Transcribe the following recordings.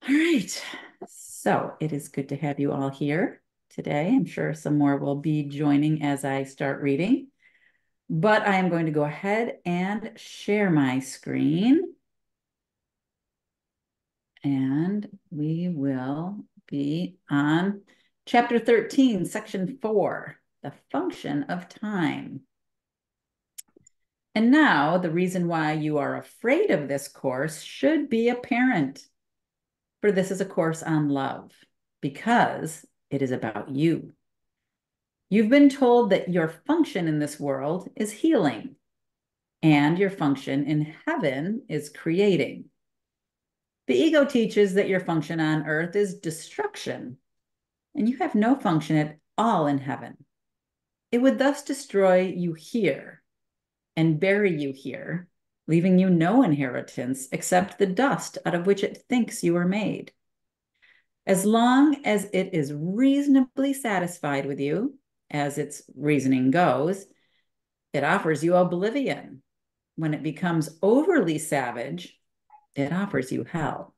All right. So it is good to have you all here today. I'm sure some more will be joining as I start reading, but I am going to go ahead and share my screen and we will be on chapter 13, section 4, the function of time. And now the reason why you are afraid of this course should be apparent. For this is a course on love, because it is about you. You've been told that your function in this world is healing, and your function in heaven is creating. The ego teaches that your function on earth is destruction, and you have no function at all in heaven. It would thus destroy you here and bury you here, leaving you no inheritance except the dust out of which it thinks you were made. As long as it is reasonably satisfied with you, as its reasoning goes, it offers you oblivion. When it becomes overly savage, it offers you hell.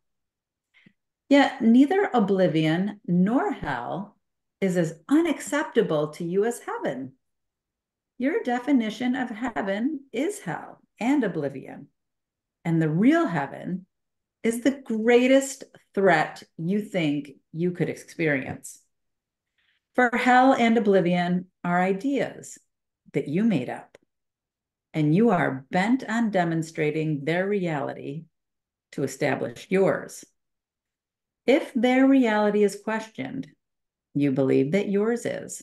Yet neither oblivion nor hell is as unacceptable to you as heaven. Your definition of heaven is hell and oblivion, and the real heaven is the greatest threat you think you could experience. For hell and oblivion are ideas that you made up, and you are bent on demonstrating their reality to establish yours. If their reality is questioned, you believe that yours is.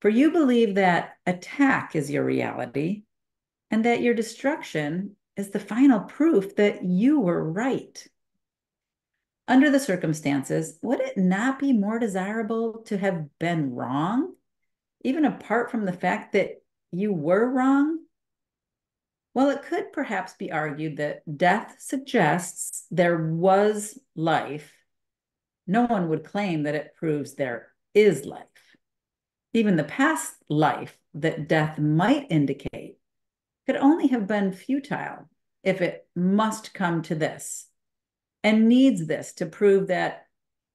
For you believe that attack is your reality and that your destruction is the final proof that you were right. Under the circumstances, would it not be more desirable to have been wrong, even apart from the fact that you were wrong? Well, it could perhaps be argued that death suggests there was life. No one would claim that it proves there is life. Even the past life that death might indicate could only have been futile if it must come to this and needs this to prove that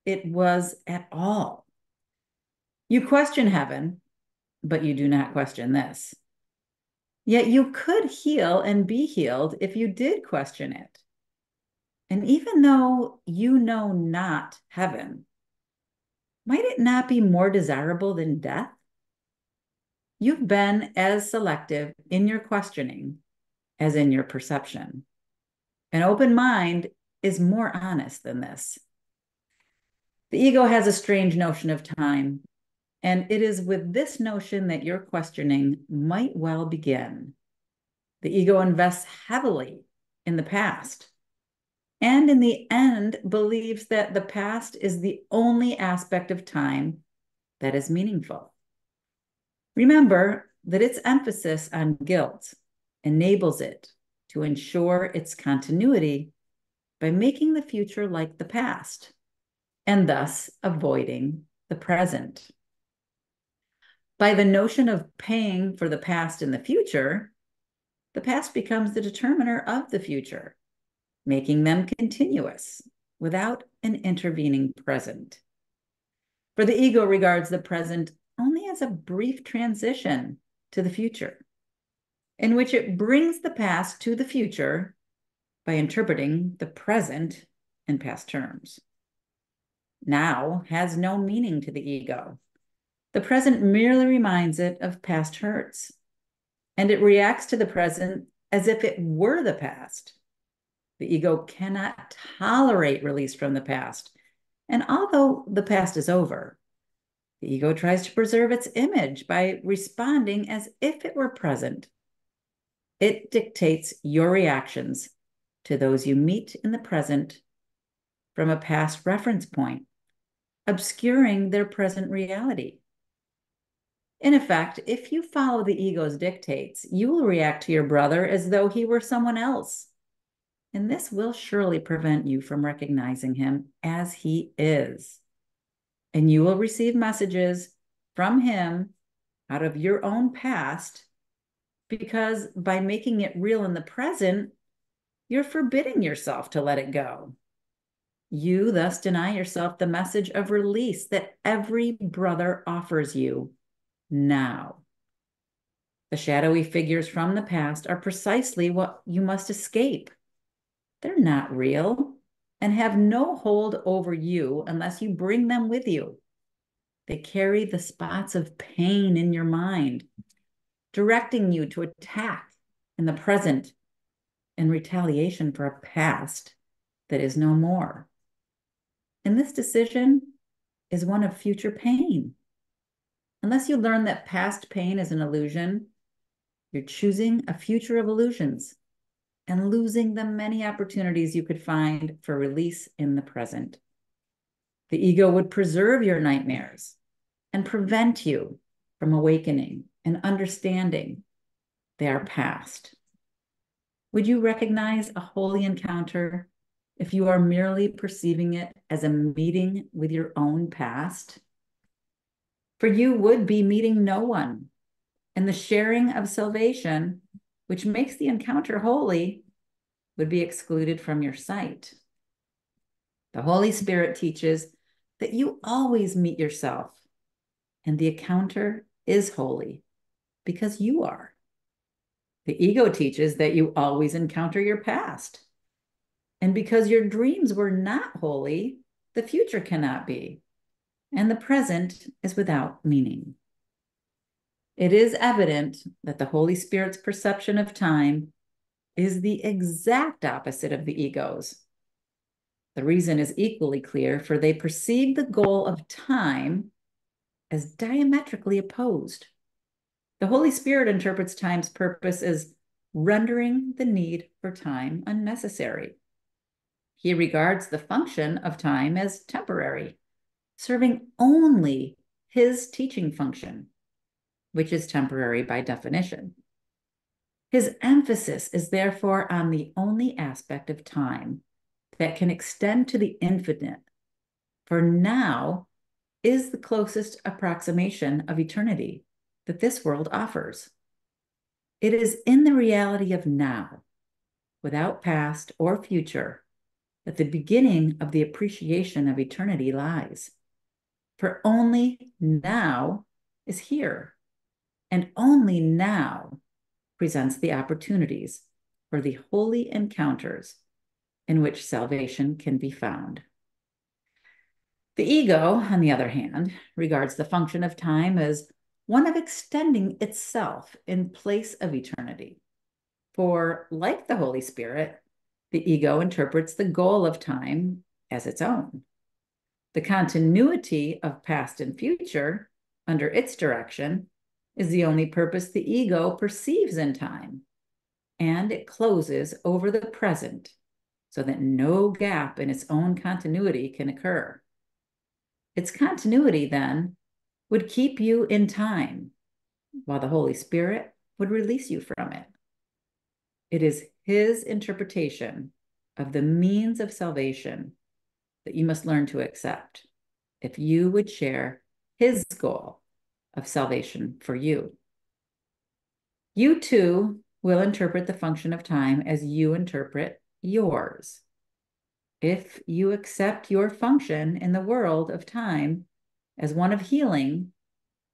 it was at all. You question heaven, but you do not question this. Yet you could heal and be healed if you did question it. And even though you know not heaven, might it not be more desirable than death? You've been as selective in your questioning as in your perception. An open mind is more honest than this. The ego has a strange notion of time, and it is with this notion that your questioning might well begin. The ego invests heavily in the past, and in the end believes that the past is the only aspect of time that is meaningful. Remember that its emphasis on guilt enables it to ensure its continuity by making the future like the past, and thus avoiding the present. By the notion of paying for the past in the future, the past becomes the determiner of the future, making them continuous without an intervening present. For the ego regards the present only as a brief transition to the future, in which it brings the past to the future by interpreting the present in past terms. Now has no meaning to the ego. The present merely reminds it of past hurts, and it reacts to the present as if it were the past. The ego cannot tolerate release from the past, and although the past is over, the ego tries to preserve its image by responding as if it were present. It dictates your reactions to those you meet in the present from a past reference point, obscuring their present reality. In effect, if you follow the ego's dictates, you will react to your brother as though he were someone else. And this will surely prevent you from recognizing him as he is. And you will receive messages from him out of your own past, because by making it real in the present, you're forbidding yourself to let it go. You thus deny yourself the message of release that every brother offers you now. The shadowy figures from the past are precisely what you must escape. They're not real and have no hold over you unless you bring them with you. They carry the spots of pain in your mind, directing you to attack in the present in retaliation for a past that is no more. And this decision is one of future pain. Unless you learn that past pain is an illusion, you're choosing a future of illusions and losing the many opportunities you could find for release in the present. The ego would preserve your nightmares and prevent you from awakening and understanding they are past. Would you recognize a holy encounter if you are merely perceiving it as a meeting with your own past? For you would be meeting no one, and the sharing of salvation, which makes the encounter holy, would be excluded from your sight. The Holy Spirit teaches that you always meet yourself, and the encounter is holy because you are. The ego teaches that you always encounter your past, and because your dreams were not holy, the future cannot be, and the present is without meaning. It is evident that the Holy Spirit's perception of time is the exact opposite of the ego's. The reason is equally clear, for they perceive the goal of time as diametrically opposed. The Holy Spirit interprets time's purpose as rendering the need for time unnecessary. He regards the function of time as temporary, serving only his teaching function, which is temporary by definition. His emphasis is therefore on the only aspect of time that can extend to the infinite, for now is the closest approximation of eternity that this world offers. It is in the reality of now, without past or future, that the beginning of the appreciation of eternity lies. For only now is here, and only now presents the opportunities for the holy encounters in which salvation can be found. The ego, on the other hand, regards the function of time as one of extending itself in place of eternity. For, like the Holy Spirit, the ego interprets the goal of time as its own. The continuity of past and future under its direction is the only purpose the ego perceives in time, and it closes over the present so that no gap in its own continuity can occur. Its continuity, then, would keep you in time, while the Holy Spirit would release you from it. It is his interpretation of the means of salvation that you must learn to accept if you would share his goal of salvation for you. You too will interpret the function of time as you interpret yours. If you accept your function in the world of time as one of healing,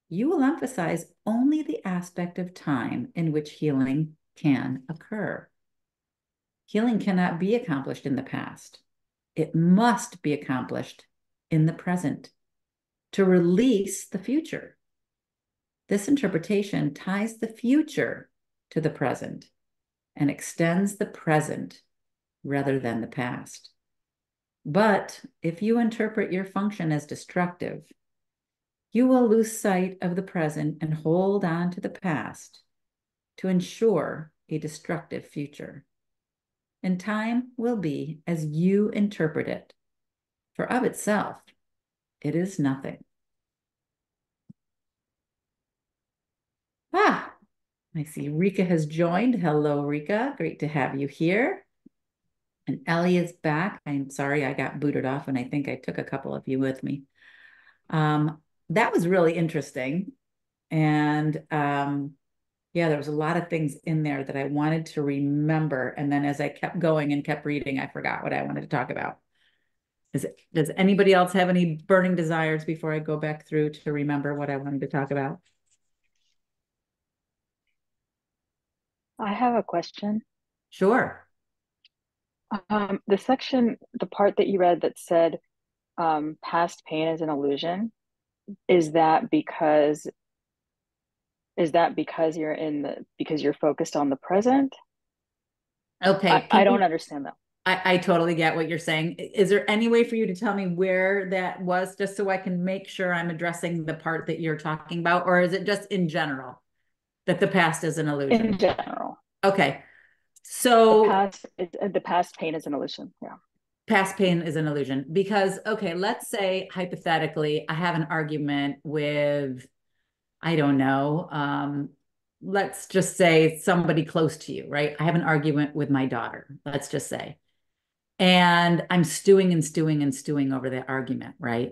you will emphasize only the aspect of time in which healing can occur. Healing cannot be accomplished in the past. It must be accomplished in the present to release the future. This interpretation ties the future to the present and extends the present rather than the past. But if you interpret your function as destructive, you will lose sight of the present and hold on to the past to ensure a destructive future. And time will be as you interpret it, for of itself, it is nothing. I see Rika has joined. Hello, Rika. Great to have you here. And Ellie is back. I'm sorry I got booted off, and I think I took a couple of you with me. That was really interesting. And yeah, there was a lot of things in there that I wanted to remember. And then as I kept going and kept reading, I forgot what I wanted to talk about. Does anybody else have any burning desires before I go back through to remember what I wanted to talk about? I have a question. Sure. The part that you read that said past pain is an illusion, is that because because you're focused on the present? I, Okay. I don't understand that. I totally get what you're saying. Is there any way for you to tell me where that was, just so I can make sure I'm addressing the part that you're talking about, or is it just in general that the past is an In illusion? general, Okay. So the past pain is an illusion. Yeah. past pain is an illusion because, okay, let's say hypothetically, I have an argument with, I don't know, let's just say somebody close to you, right? I have an argument with my daughter, let's just say. And I'm stewing and stewing and stewing over that argument, right?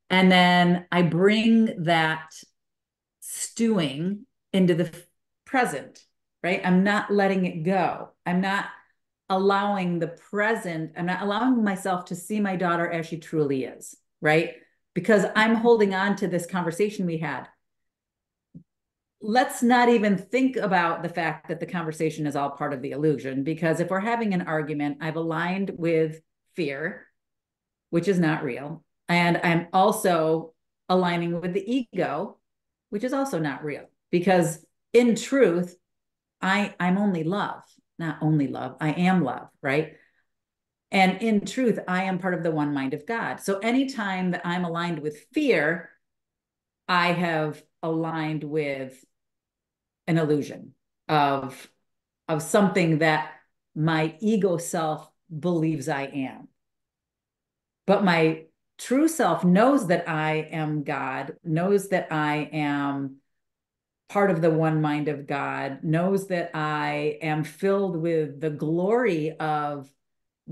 And then I bring that stewing into the present, right? I'm not letting it go. I'm not allowing the present, I'm not allowing myself to see my daughter as she truly is, right? Because I'm holding on to this conversation we had. Let's not even think about the fact that the conversation is all part of the illusion, because if we're having an argument, I've aligned with fear, which is not real. And I'm also aligning with the ego, which is also not real. Because in truth, I'm only love, not only love, I am love, right? And in truth, I am part of the one mind of God. So anytime that I'm aligned with fear, I have aligned with an illusion of of something that my ego self believes I am. But my true self knows that I am God, knows that I am part of the one mind of God, knows that I am filled with the glory of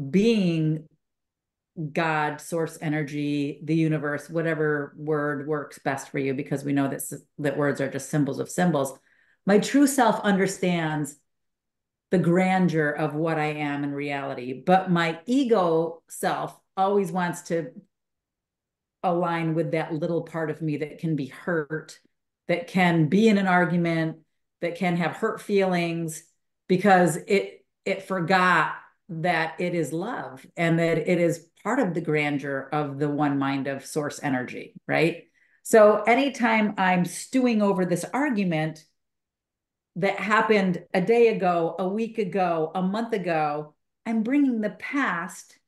being God, source energy, the universe, whatever word works best for you, because we know that words are just symbols of symbols. My true self understands the grandeur of what I am in reality, but my ego self always wants to align with that little part of me that can be hurt, that can be in an argument, that can have hurt feelings because it forgot that it is love and that it is part of the grandeur of the one mind of source energy, right? So anytime I'm stewing over this argument that happened a day ago, a week ago, a month ago, I'm bringing the past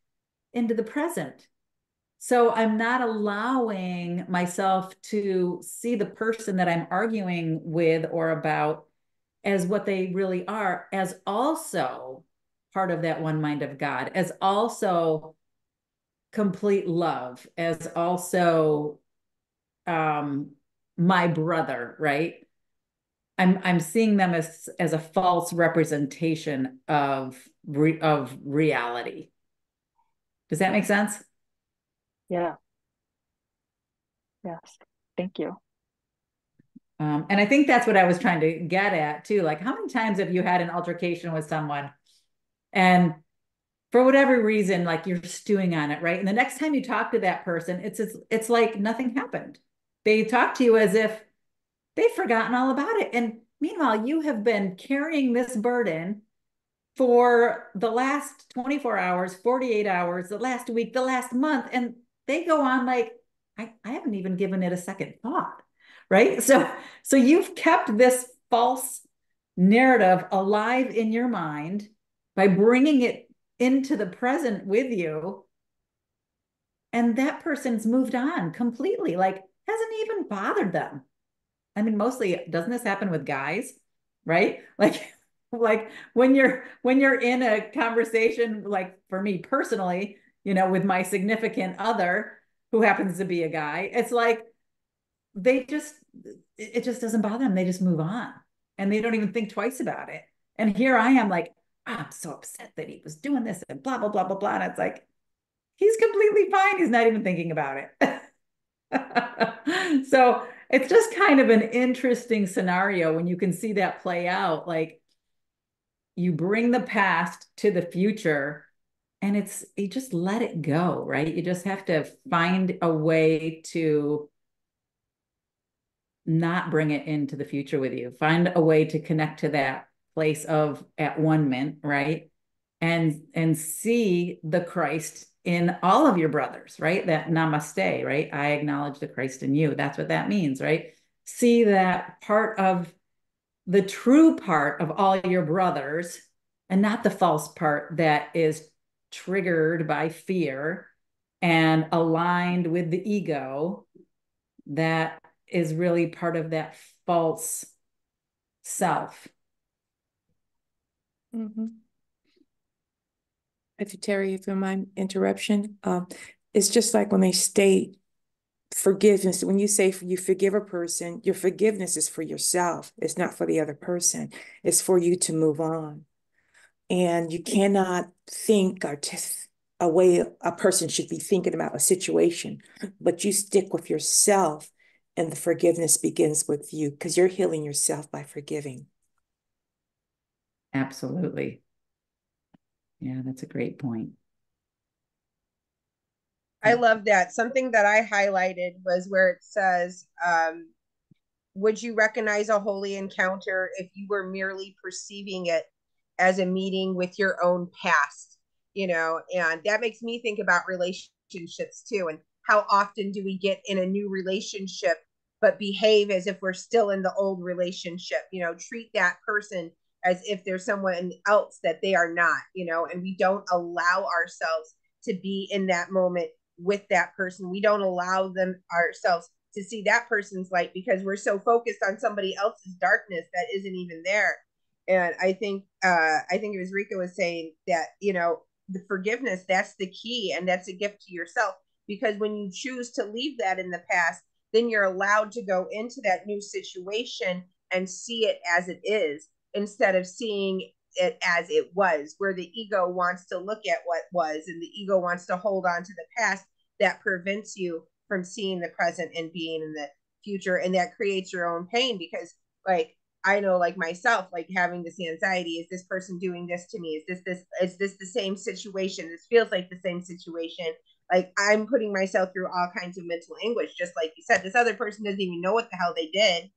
into the present. So I'm not allowing myself to see the person that I'm arguing with or about as what they really are, as also part of that one mind of God, as also complete love, as also um, my brother, right? I'm seeing them as a false representation of reality. Does that make sense? Yeah. Yes. Thank you. And I think that's what I was trying to get at too. Like, how many times have you had an altercation with someone and for whatever reason, like you're stewing on it, right? And the next time you talk to that person, it's like nothing happened. They talk to you as if they've forgotten all about it. And meanwhile, you have been carrying this burden for the last 24 hours, 48 hours, the last week, the last month, and they go on like, I haven't even given it a second thought, right? So you've kept this false narrative alive in your mind by bringing it into the present with you, and that person's moved on completely, like hasn't even bothered them. I mean, mostly doesn't this happen with guys, right? Like when you're in a conversation, like for me personally, with my significant other who happens to be a guy, it's like they just it just doesn't bother them. They just move on and they don't even think twice about it. And here I am like, oh, I'm so upset that he was doing this and blah blah blah blah blah. And it's like he's completely fine. He's not even thinking about it. So it's just kind of an interesting scenario when you can see that play out. Like you bring the past to the future And you just let it go, right? You just have to find a way to not bring it into the future with you. Find a way to connect to that place of at one mint, right? And see the Christ in all of your brothers, right? That namaste, right? I acknowledge the Christ in you. That's what that means, right? See that part of the true part of all your brothers and not the false part that is triggered by fear and aligned with the ego that is really part of that false self. Mm-hmm. If Terry, if you don't mind interruption, it's just like when they state forgiveness. When you say you forgive a person, your forgiveness is for yourself. It's not for the other person. It's for you to move on. And you cannot think or a way a person should be thinking about a situation, but you stick with yourself, and the forgiveness begins with you because you're healing yourself by forgiving. Absolutely. Yeah, that's a great point. I love that. Something that I highlighted was where it says, would you recognize a holy encounter if you were merely perceiving it as a meeting with your own past? You know, and that makes me think about relationships too. And how often do we get in a new relationship, but behave as if we're still in the old relationship? You know, treat that person as if there's someone else that they are not, you know, and we don't allow ourselves to be in that moment with that person. We don't allow them ourselves to see that person's light because we're so focused on somebody else's darkness that isn't even there. And I think it was Rika was saying that, you know, the forgiveness, that's the key, and that's a gift to yourself, because when you choose to leave that in the past, then you're allowed to go into that new situation and see it as it is instead of seeing it as it was, where the ego wants to look at what was and the ego wants to hold on to the past. That prevents you from seeing the present and being in the future, and that creates your own pain because, like, I know, like myself, like having this anxiety, is this person doing this to me? Is this the same situation? This feels like the same situation. Like I'm putting myself through all kinds of mental anguish, just like you said. This other person doesn't even know what the hell they did,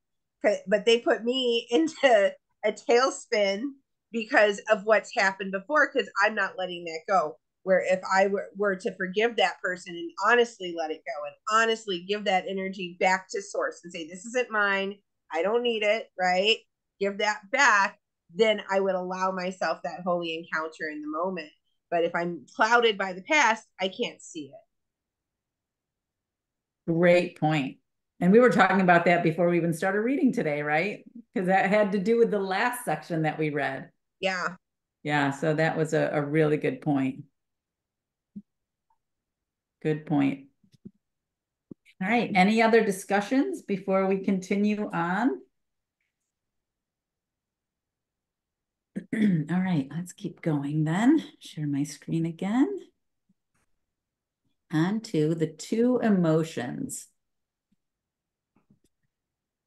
but they put me into a tailspin because of what's happened before, because I'm not letting that go. Where if I were to forgive that person and honestly let it go and honestly give that energy back to source and say, this isn't mine, I don't need it, right? Give that back, then I would allow myself that holy encounter in the moment. But if I'm clouded by the past, I can't see it. Great point. And we were talking about that before we even started reading today, right? Because that had to do with the last section that we read. Yeah. Yeah, so that was a really good point. Good point. All right, any other discussions before we continue on? All right, let's keep going then. Share my screen again. On to the two emotions.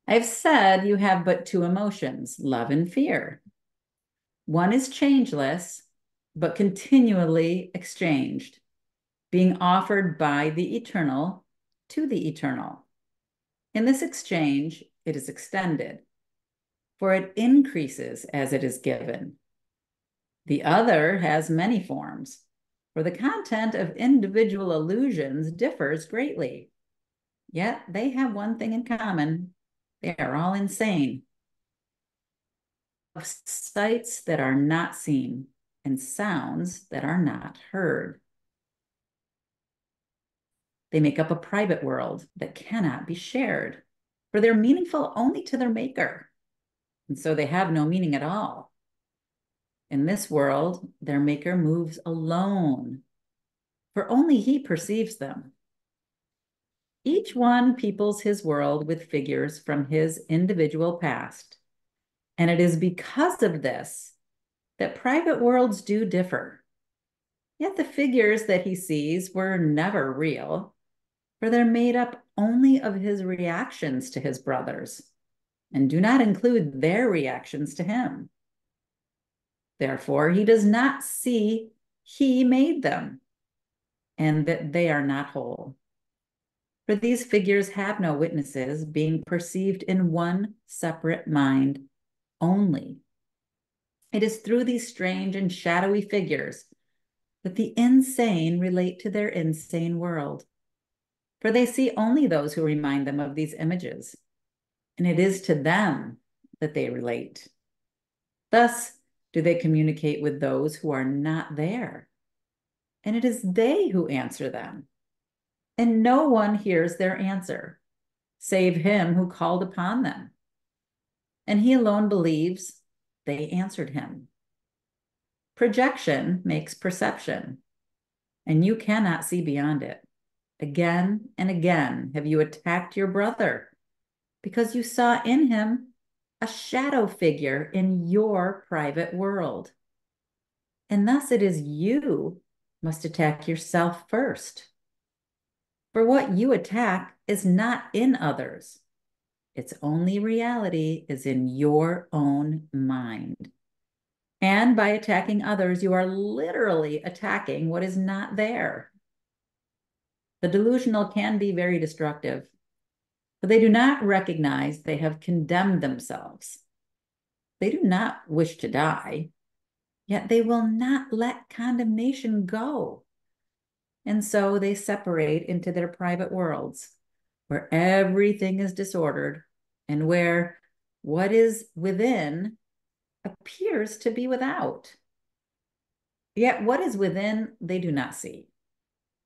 I've said you have but two emotions, love and fear. One is changeless, but continually exchanged, being offered by the eternal to the eternal. In this exchange, it is extended, for it increases as it is given. The other has many forms, for the content of individual illusions differs greatly. Yet they have one thing in common. They are all insane. Of sights that are not seen and sounds that are not heard. They make up a private world that cannot be shared, for they're meaningful only to their maker. And so they have no meaning at all. In this world, their maker moves alone, for only he perceives them. Each one peoples his world with figures from his individual past. And it is because of this that private worlds do differ. Yet the figures that he sees were never real, for they're made up only of his reactions to his brothers and do not include their reactions to him. Therefore, he does not see he made them, and that they are not whole. For these figures have no witnesses, being perceived in one separate mind only. It is through these strange and shadowy figures that the insane relate to their insane world. For they see only those who remind them of these images, and it is to them that they relate. Thus do they communicate with those who are not there, and it is they who answer them. And no one hears their answer, save him who called upon them. And he alone believes they answered him. Projection makes perception, and you cannot see beyond it. Again and again have you attacked your brother, because you saw in him a shadow figure in your private world. And thus it is you must attack yourself first. For what you attack is not in others. Its only reality is in your own mind. And by attacking others, you are literally attacking what is not there. The delusional can be very destructive, but they do not recognize they have condemned themselves. They do not wish to die, yet they will not let condemnation go. And so they separate into their private worlds, where everything is disordered and where what is within appears to be without. Yet what is within they do not see,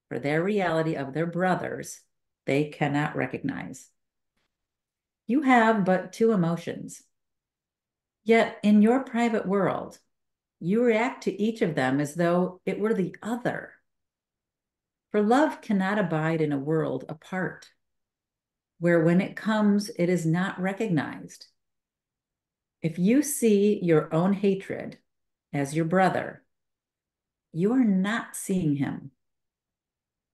for their reality of their brothers they cannot recognize. You have but two emotions, yet in your private world, you react to each of them as though it were the other. For love cannot abide in a world apart, where when it comes, it is not recognized. If you see your own hatred as your brother, you are not seeing him.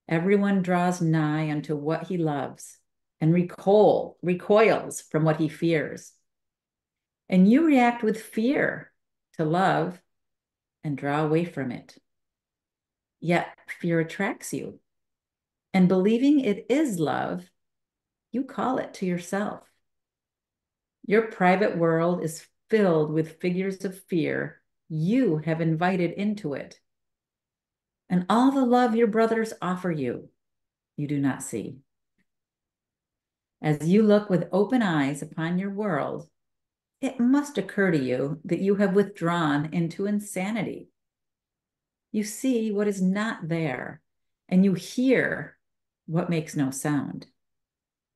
Everyone draws nigh unto what he loves and recoils from what he fears. And you react with fear to love and draw away from it. Yet fear attracts you, and believing it is love, you call it to yourself. Your private world is filled with figures of fear you have invited into it. And all the love your brothers offer you, you do not see. As you look with open eyes upon your world, it must occur to you that you have withdrawn into insanity. You see what is not there, and you hear what makes no sound.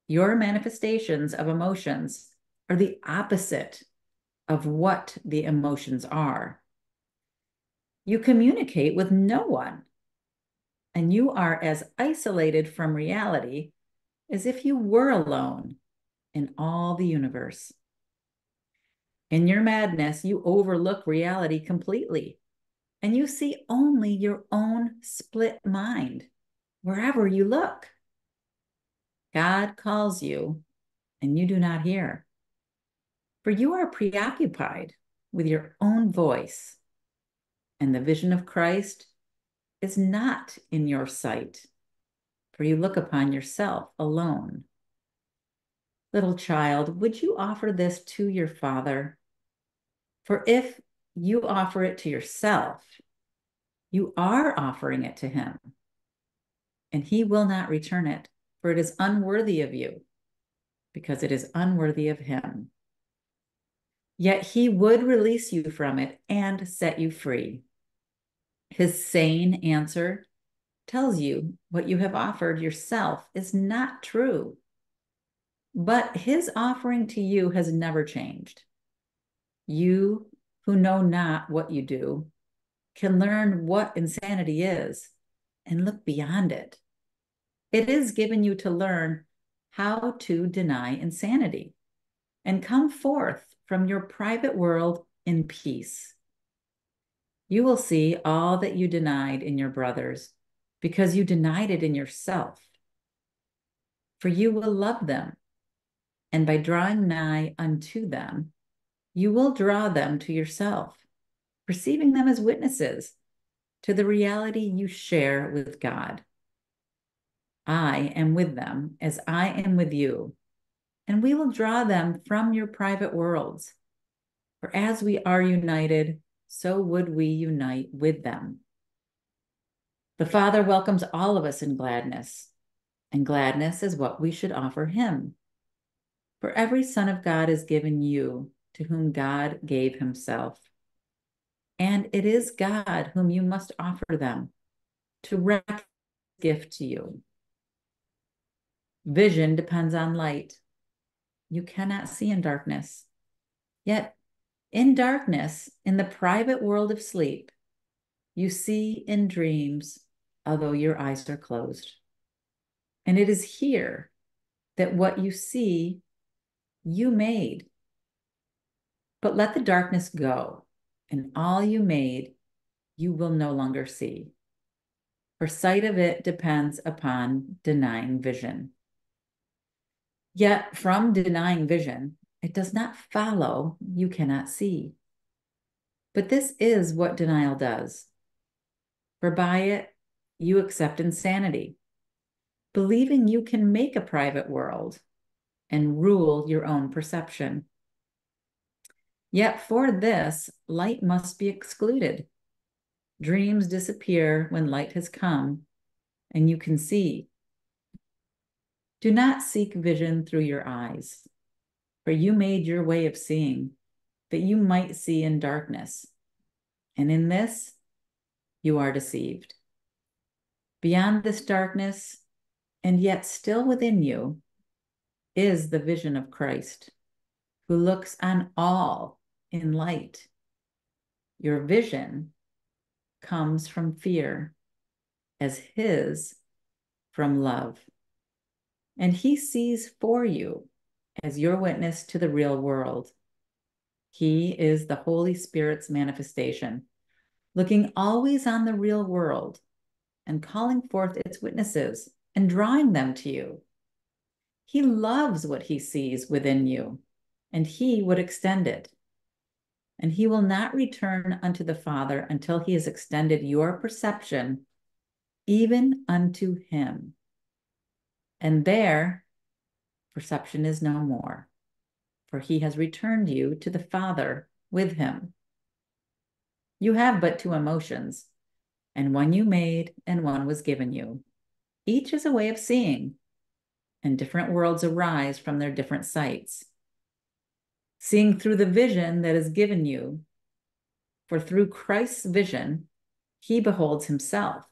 Your manifestations of emotions are the opposite of what the emotions are. You communicate with no one, and you are as isolated from reality as if you were alone in all the universe. In your madness, you overlook reality completely, and you see only your own split mind wherever you look. God calls you, and you do not hear, for you are preoccupied with your own voice, and the vision of Christ is not in your sight, for you look upon yourself alone. Little child, would you offer this to your Father? For if you offer it to yourself, you are offering it to him, and he will not return it, for it is unworthy of you, because it is unworthy of him. Yet he would release you from it and set you free. His sane answer tells you what you have offered yourself is not true. But his offering to you has never changed. You who know not what you do can learn what insanity is and look beyond it. It is given you to learn how to deny insanity and come forth from your private world in peace. You will see all that you denied in your brothers because you denied it in yourself. For you will love them, and by drawing nigh unto them, you will draw them to yourself, perceiving them as witnesses to the reality you share with God. I am with them as I am with you, and we will draw them from your private worlds. For as we are united, so would we unite with them. The Father welcomes all of us in gladness, and gladness is what we should offer him. For every son of God is given you, to whom God gave himself. And it is God whom you must offer them to wreak gift to you. Vision depends on light. You cannot see in darkness. Yet in darkness, in the private world of sleep, you see in dreams, although your eyes are closed. And it is here that what you see, you made. But let the darkness go, and all you made, you will no longer see. For sight of it depends upon denying vision. Yet from denying vision, it does not follow you cannot see. But this is what denial does. For by it, you accept insanity, believing you can make a private world and rule your own perception. Yet for this, light must be excluded. Dreams disappear when light has come and you can see. Do not seek vision through your eyes, for you made your way of seeing that you might see in darkness. And in this, you are deceived. Beyond this darkness, and yet still within you, is the vision of Christ, who looks on all in light. Your vision comes from fear, as his from love. And he sees for you as your witness to the real world. He is the Holy Spirit's manifestation, looking always on the real world and calling forth its witnesses and drawing them to you. He loves what he sees within you, and he would extend it. And he will not return unto the Father until he has extended your perception even unto him. And there, perception is no more, for he has returned you to the Father with him. You have but two emotions, and one you made and one was given you. Each is a way of seeing, and different worlds arise from their different sights. Seeing through the vision that is given you, for through Christ's vision, he beholds himself.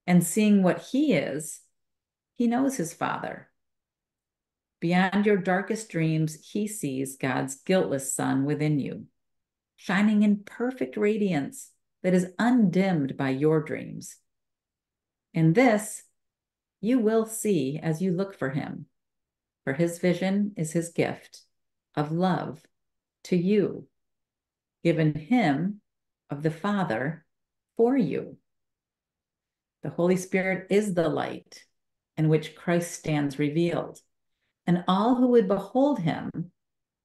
And seeing what he is, he knows his Father. Beyond your darkest dreams, he sees God's guiltless Son within you, shining in perfect radiance that is undimmed by your dreams. And this you will see as you look for him, for his vision is his gift of love to you, given him of the Father for you. The Holy Spirit is the light in which Christ stands revealed, and all who would behold him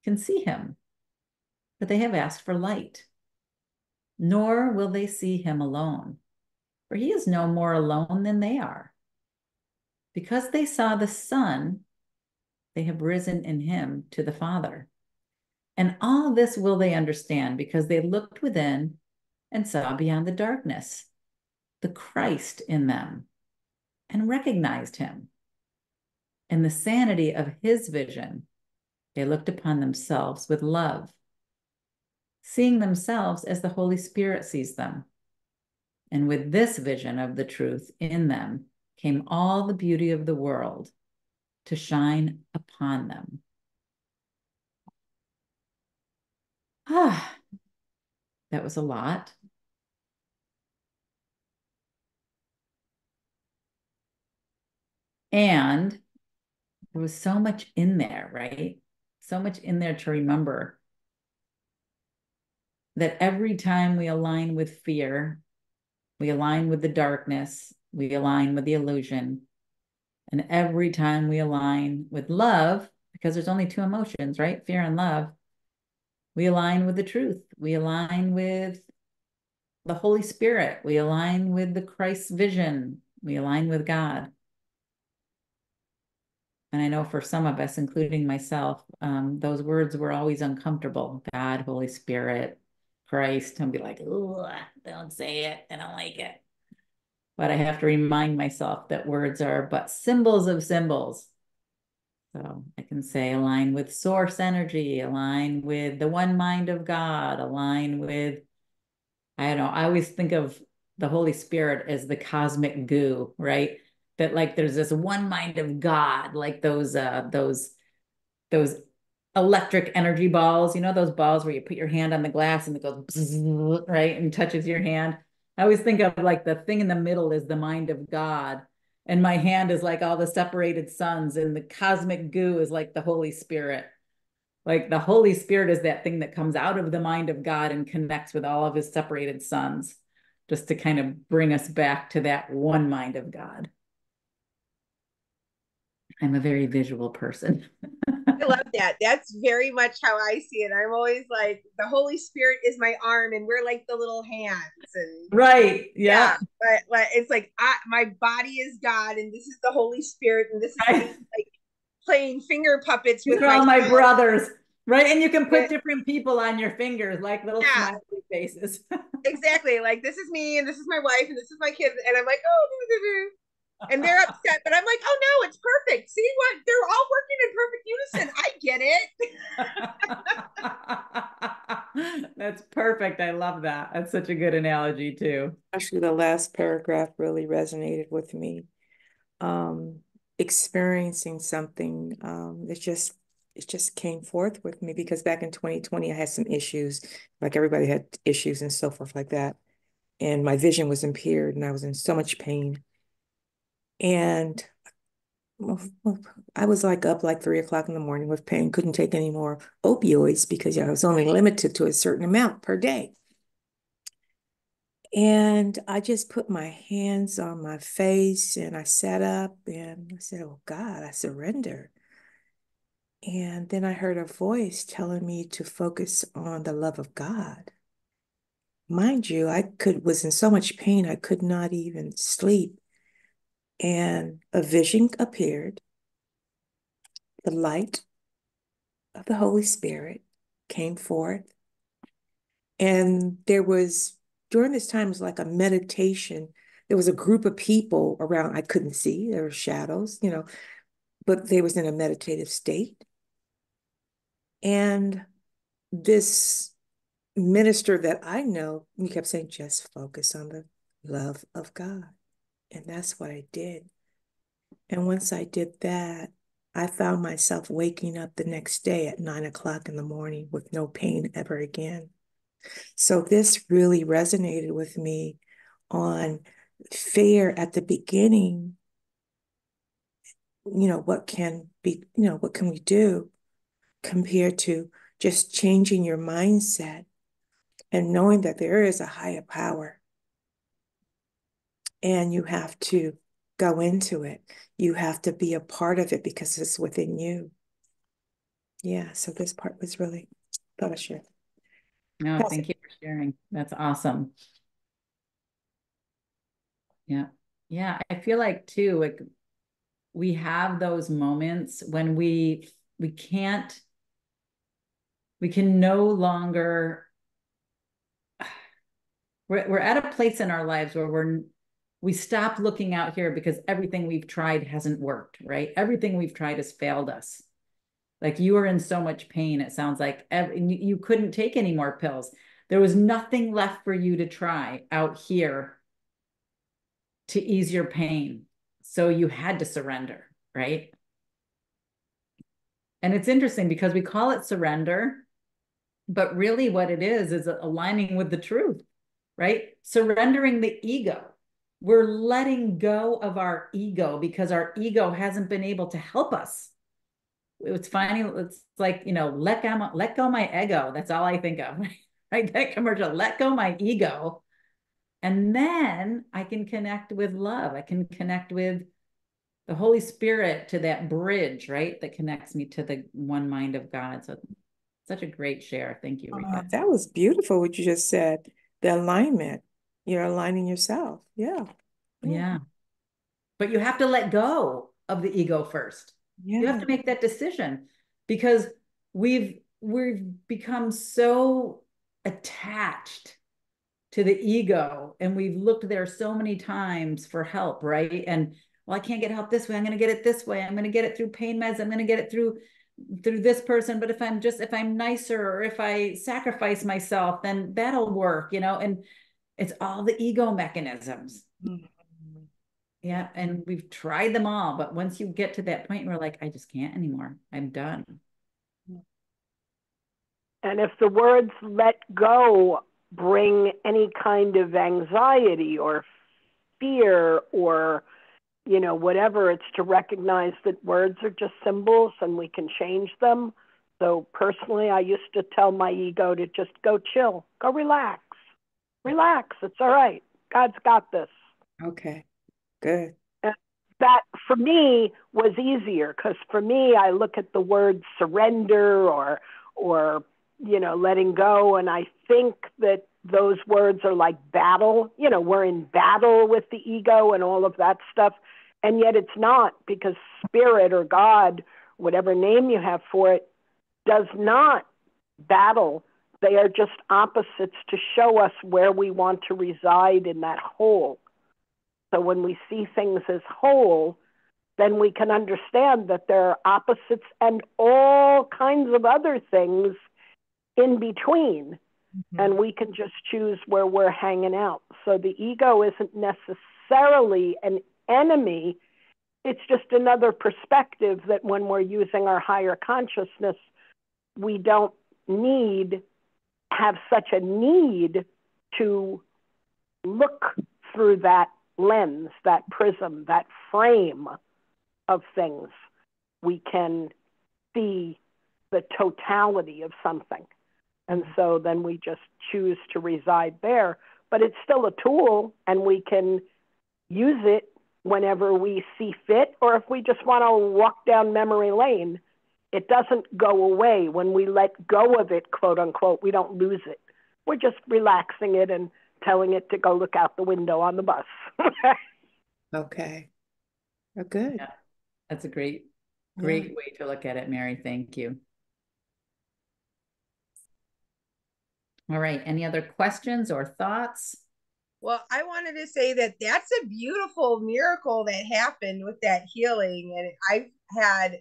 can see him, but they have asked for light. Nor will they see him alone, for he is no more alone than they are. Because they saw the Son, they have risen in him to the Father. And all this will they understand because they looked within and saw beyond the darkness the Christ in them and recognized him. In the sanity of his vision, they looked upon themselves with love, seeing themselves as the Holy Spirit sees them. And with this vision of the truth in them came all the beauty of the world to shine upon them. That was a lot. And there was so much in there, right? So much in there to remember that every time we align with fear, we align with the darkness, we align with the illusion. And every time we align with love, because there's only two emotions, right? Fear and love, we align with the truth. We align with the Holy Spirit. We align with the Christ vision. We align with God. And I know for some of us, including myself, those words were always uncomfortable. God, Holy Spirit, Christ. And be like, oh, don't say it. I don't like it. But I have to remind myself that words are but symbols of symbols. So I can say align with source energy, align with the one mind of God, align with, I don't know, I always think of the Holy Spirit as the cosmic goo, right? That like there's this one mind of God, like those electric energy balls, you know, those balls where you put your hand on the glass and it goes bzzz, right, and touches your hand. I always think of like the thing in the middle is the mind of God, and my hand is like all the separated suns, and the cosmic goo is like the Holy Spirit. Like the Holy Spirit is that thing that comes out of the mind of God and connects with all of his separated sons, just to kind of bring us back to that one mind of God. I'm a very visual person. I love that. That's very much how I see it. I'm always like, the Holy Spirit is my arm, and we're like the little hands. And Right. yeah, Yeah. but it's like my body is God, and this is the Holy Spirit, and this is me Right. like playing finger puppets These with are all my myself. brothers, right? And you can put But different people on your fingers, like little yeah, smiley faces. exactly. Like this is me, and this is my wife, and this is my kids, and I'm like, oh, and they're upset, but I'm like, oh no, it's perfect. See what? They're all working in perfect unison. I get it. That's perfect. I love that. That's such a good analogy too. Actually, the last paragraph really resonated with me. Experiencing something it just came forth with me because back in 2020 I had some issues, like everybody had issues and so forth like that, and my vision was impaired and I was in so much pain, and I was like up like 3 o'clock in the morning with pain, couldn't take any more opioids because I was only limited to a certain amount per day. And I just put my hands on my face and I sat up and I said, oh God, I surrender. And then I heard a voice telling me to focus on the love of God. Mind you, was in so much pain, I could not even sleep. And a vision appeared, the light of the Holy Spirit came forth. And during this time, it was like a meditation. There was a group of people around I couldn't see. There were shadows, but they was in a meditative state. And this minister that I know, he kept saying, just focus on the love of God. And that's what I did. And once I did that, I found myself waking up the next day at 9 o'clock in the morning with no pain ever again. So this really resonated with me on fear at the beginning. What can we do compared to just changing your mindset and knowing that there is a higher power and you have to go into it. You have to be a part of it because it's within you. Yeah, so this part was really, thought I should. No, thank you for sharing. That's awesome. Yeah. Yeah. I feel like too, like we have those moments when we can no longer, we're at a place in our lives where we stop looking out here because everything we've tried hasn't worked, right? Everything we've tried has failed us. Like you are in so much pain. It sounds like you couldn't take any more pills. There was nothing left for you to try out here to ease your pain. So you had to surrender, right? And it's interesting because we call it surrender, but really what it is aligning with the truth, right? Surrendering the ego. We're letting go of our ego because our ego hasn't been able to help us. It's funny. It's like, let go my ego. That's all I think of, right? That commercial, let go my ego. And then I can connect with love. I can connect with the Holy Spirit to that bridge, right? That connects me to the one mind of God. So such a great share. Thank you, Rika. That was beautiful what you just said. The alignment. You're aligning yourself. Yeah. Yeah. But you have to let go of the ego first. You have Yeah. to make that decision because we've become so attached to the ego and we've looked there so many times for help, right? And well, I can't get help this way. I'm going to get it this way. I'm going to get it through pain meds. I'm going to get it through this person. But if I'm nicer or if I sacrifice myself, then that'll work, and it's all the ego mechanisms. Mhm. Yeah. And we've tried them all. But once you get to that point, we're like, I just can't anymore. I'm done. And if the words let go bring any kind of anxiety or fear or, whatever, it's to recognize that words are just symbols and we can change them. So personally, I used to tell my ego to just go chill, go relax. Relax, it's all right. God's got this. Okay, good. And that for me was easier because for me, I look at the word surrender or letting go, and I think that those words are like battle. We're in battle with the ego and all of that stuff, and yet it's not, because spirit or God, whatever name you have for it, does not battle. They are just opposites to show us where we want to reside in that whole. So when we see things as whole, then we can understand that there are opposites and all kinds of other things in between. Mm-hmm. And we can just choose where we're hanging out. So the ego isn't necessarily an enemy. It's just another perspective that when we're using our higher consciousness, we don't have such a need to look through that lens, that prism, that frame of things. We can see the totality of something. And so then we just choose to reside there. But it's still a tool, and we can use it whenever we see fit, or if we just want to walk down memory lane. It doesn't go away. When we let go of it, quote unquote, we don't lose it. We're just relaxing it and telling it to go look out the window on the bus. Okay. Oh, good. Yeah, that's a great way to look at it, Mary. Thank you. All right. Any other questions or thoughts? Well, I wanted to say that that's a beautiful miracle that happened with that healing. And I've had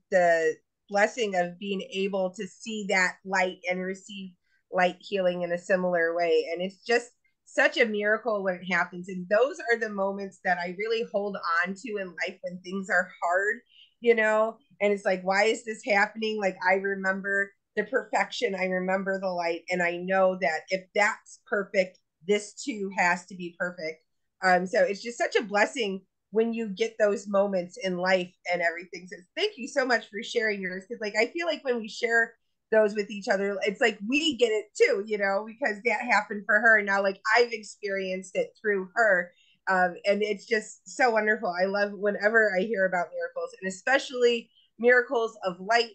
the blessing of being able to see that light and receive light healing in a similar way. And it's just such a miracle when it happens. And those are the moments that I really hold on to in life when things are hard, and it's like, why is this happening? Like, I remember the perfection, I remember the light, and I know that if that's perfect, this too has to be perfect. So it's just such a blessing when you get those moments in life and everything. So thank you so much for sharing yours. Because I feel like when we share those with each other, it's like we get it too, because that happened for her. And now I've experienced it through her. And it's just so wonderful. I love whenever I hear about miracles, and especially miracles of light,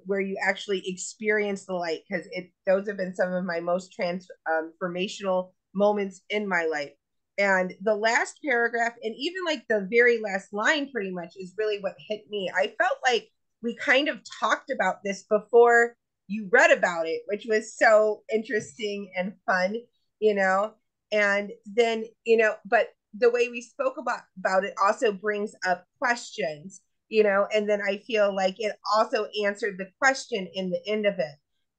where you actually experience the light, because those have been some of my most transformational moments in my life. And the last paragraph, and even the very last line, pretty much is really what hit me. I felt like we kind of talked about this before you read about it, which was so interesting and fun, and then, but the way we spoke about it also brings up questions, and then I feel like it also answered the question in the end of it.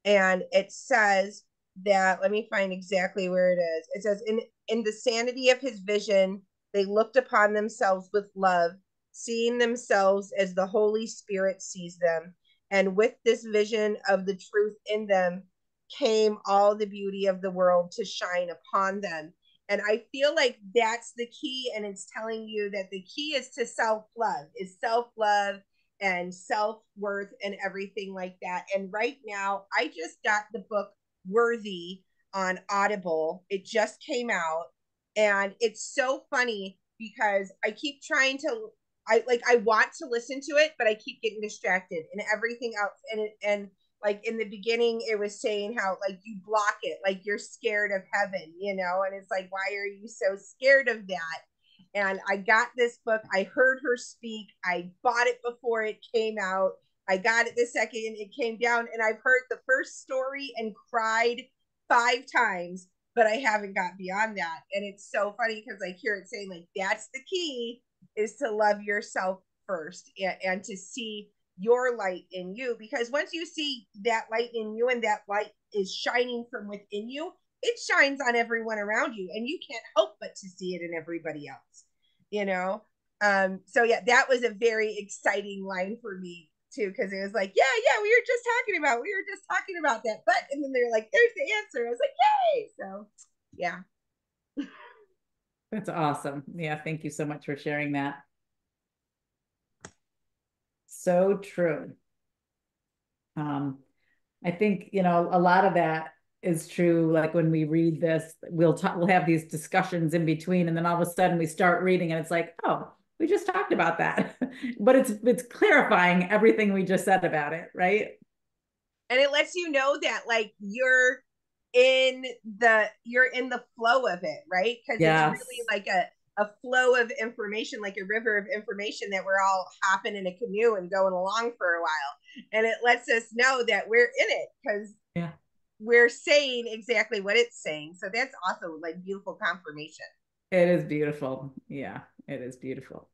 And it says that, let me find exactly where it is. It says, in the sanity of his vision, they looked upon themselves with love, seeing themselves as the Holy Spirit sees them. And with this vision of the truth in them came all the beauty of the world to shine upon them. And I feel like that's the key. And it's telling you that the key is to self-love, and self-worth and everything like that. And right now, I just got the book Worthy on Audible. It just came out. And it's so funny because I keep trying to, I want to listen to it, but I keep getting distracted and everything else. And like in the beginning, it was saying how like you block it, like you're scared of heaven, you know, and it's like, why are you so scared of that? And I got this book. I heard her speak. I bought it before it came out. I got it the second it came down, and I've heard the first story and cried 5 times, but I haven't got beyond that. And it's so funny because I hear it saying, like, that's the key, is to love yourself first, and to see your light in you. Because once you see that light in you and that light is shining from within you, it shines on everyone around you, and you can't help but to see it in everybody else, you know? So yeah, that was a very exciting line for me too, because it was like, yeah, we were just talking about that, but, and then they're like, there's the answer. I was like, yay. So yeah. That's awesome. Yeah, thank you so much for sharing that. So true. I think, you know, a lot of that is true. Like when we read this, we'll have these discussions in between, and then all of a sudden we start reading and it's like, oh, we just talked about that. But it's clarifying everything we just said about it, right? And it lets you know that like you're in the flow of it, right? Because it's Yes. really like a flow of information, like a river of information that we're all hopping in a canoe and going along for a while. And it lets us know that we're in it because Yeah, we're saying exactly what it's saying. So that's also like beautiful confirmation. it is beautiful. Yeah, it is beautiful.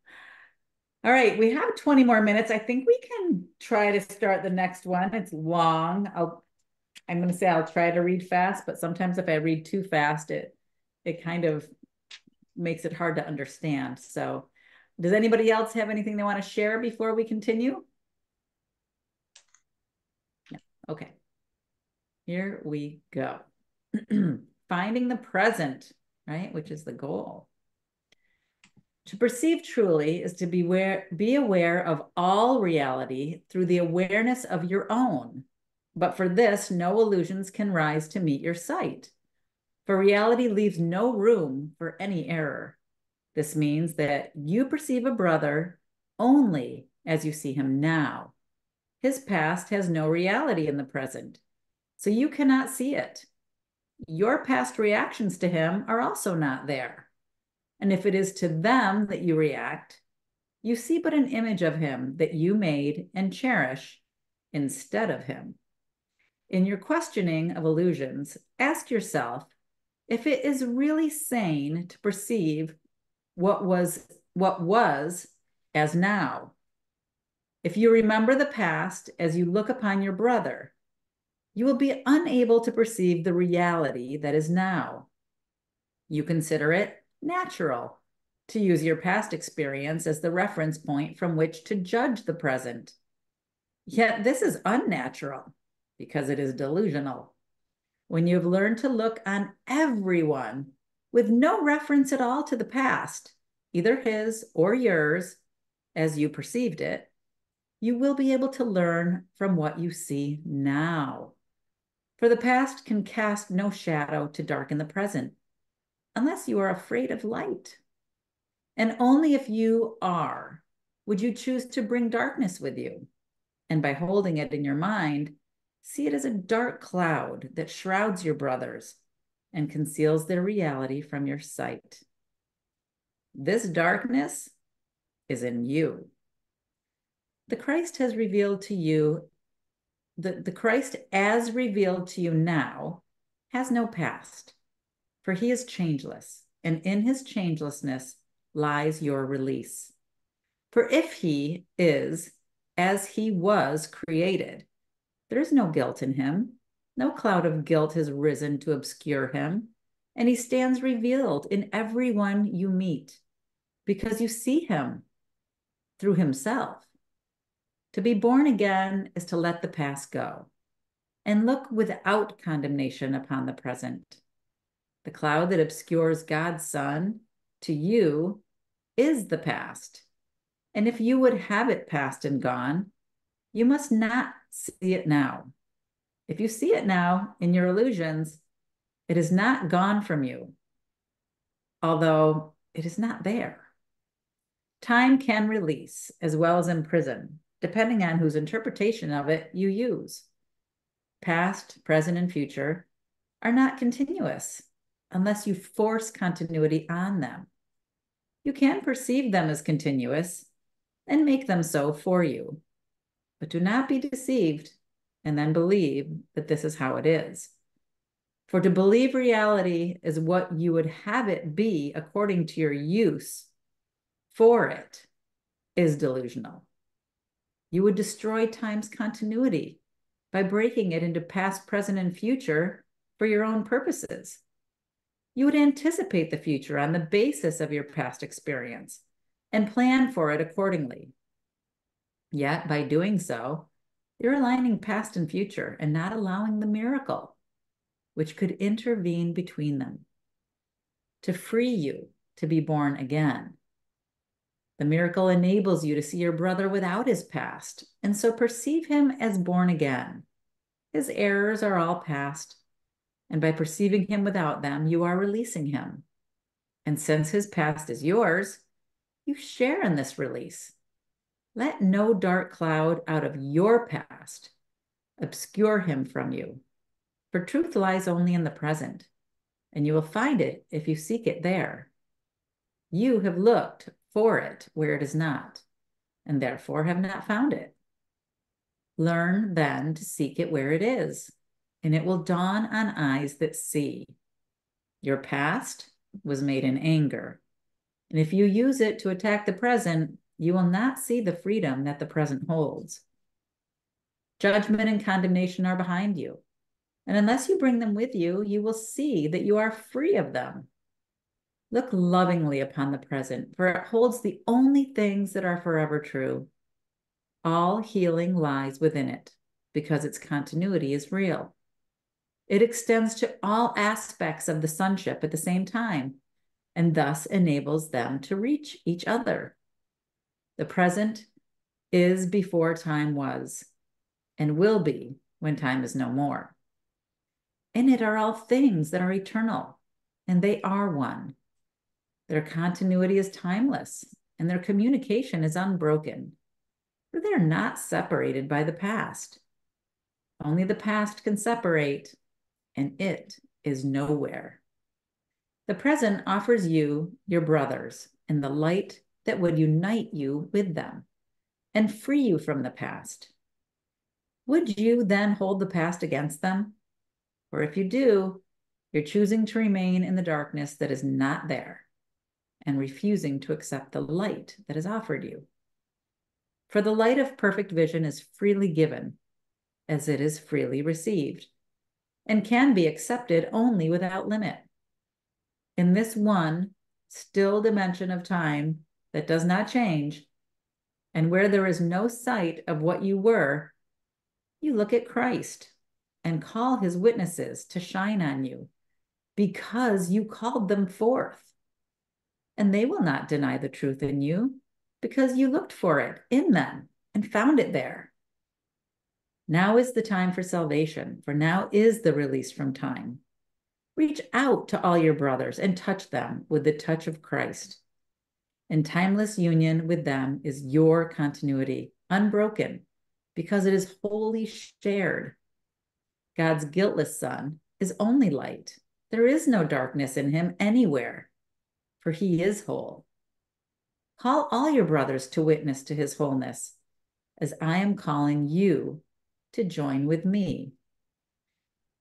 All right, we have 20 more minutes. I think we can try to start the next one. It's long. I'm going to say I'll try to read fast, but sometimes if I read too fast, it kind of makes it hard to understand. So, does anybody else have anything they want to share before we continue? No. Okay. Here we go. Finding the present, right? Which is the goal. To perceive truly is to be aware of all reality through the awareness of your own. But for this, no illusions can rise to meet your sight. For reality leaves no room for any error. This means that you perceive a brother only as you see him now. His past has no reality in the present, so you cannot see it. Your past reactions to him are also not there. And if it is to them that you react, you see but an image of him that you made and cherish instead of him. In your questioning of illusions, ask yourself if it is really sane to perceive what was as now. If you remember the past as you look upon your brother, you will be unable to perceive the reality that is now. You consider it natural to use your past experience as the reference point from which to judge the present. Yet this is unnatural because it is delusional. When you have learned to look on everyone with no reference at all to the past, either his or yours, as you perceived it, you will be able to learn from what you see now. For the past can cast no shadow to darken the present, unless you are afraid of light. And only if you are, would you choose to bring darkness with you. And by holding it in your mind, see it as a dark cloud that shrouds your brothers and conceals their reality from your sight. This darkness is in you. The Christ has revealed to you, the Christ as revealed to you now has no past, for he is changeless, and in his changelessness lies your release. For if he is as he was created, there is no guilt in him. No cloud of guilt has risen to obscure him, and he stands revealed in everyone you meet, because you see him through himself. To be born again is to let the past go and look without condemnation upon the present. The cloud that obscures God's sun to you is the past. And if you would have it past and gone, you must not see it now. If you see it now in your illusions, it is not gone from you, although it is not there. Time can release as well as imprison, depending on whose interpretation of it you use. past, present, and future, are not continuous unless you force continuity on them. You can perceive them as continuous and make them so for you, but do not be deceived and then believe that this is how it is. For to believe reality is what you would have it be according to your use for it is delusional. You would destroy time's continuity by breaking it into past, present, and future for your own purposes. You would anticipate the future on the basis of your past experience and plan for it accordingly. Yet, by doing so, you're aligning past and future and not allowing the miracle, which could intervene between them, to free you to be born again. The miracle enables you to see your brother without his past, and so perceive him as born again. His errors are all past, and by perceiving him without them, you are releasing him. And since his past is yours, you share in this release. Let no dark cloud out of your past obscure him from you, for truth lies only in the present, and you will find it if you seek it there. You have looked for it where it is not, and therefore have not found it. Learn then to seek it where it is, and it will dawn on eyes that see. Your past was made in anger, and if you use it to attack the present, you will not see the freedom that the present holds. Judgment and condemnation are behind you, and unless you bring them with you, you will see that you are free of them. Look lovingly upon the present, for it holds the only things that are forever true. All healing lies within it, because its continuity is real. It extends to all aspects of the sonship at the same time, and thus enables them to reach each other. The present is before time was, and will be when time is no more. In it are all things that are eternal, and they are one. Their continuity is timeless, and their communication is unbroken, for they are not separated by the past. Only the past can separate, and it is nowhere. The present offers you your brothers and the light that would unite you with them and free you from the past. Would you then hold the past against them? Or if you do, you're choosing to remain in the darkness that is not there and refusing to accept the light that is offered you. For the light of perfect vision is freely given, as it is freely received, and can be accepted only without limit. In this one still dimension of time that does not change, and where there is no sight of what you were, you look at Christ and call his witnesses to shine on you, because you called them forth. And they will not deny the truth in you, because you looked for it in them and found it there. Now is the time for salvation, for now is the release from time. Reach out to all your brothers and touch them with the touch of Christ. In timeless union with them is your continuity, unbroken, because it is wholly shared. God's guiltless Son is only light. There is no darkness in him anywhere, for he is whole. Call all your brothers to witness to his wholeness, as I am calling you to join with me.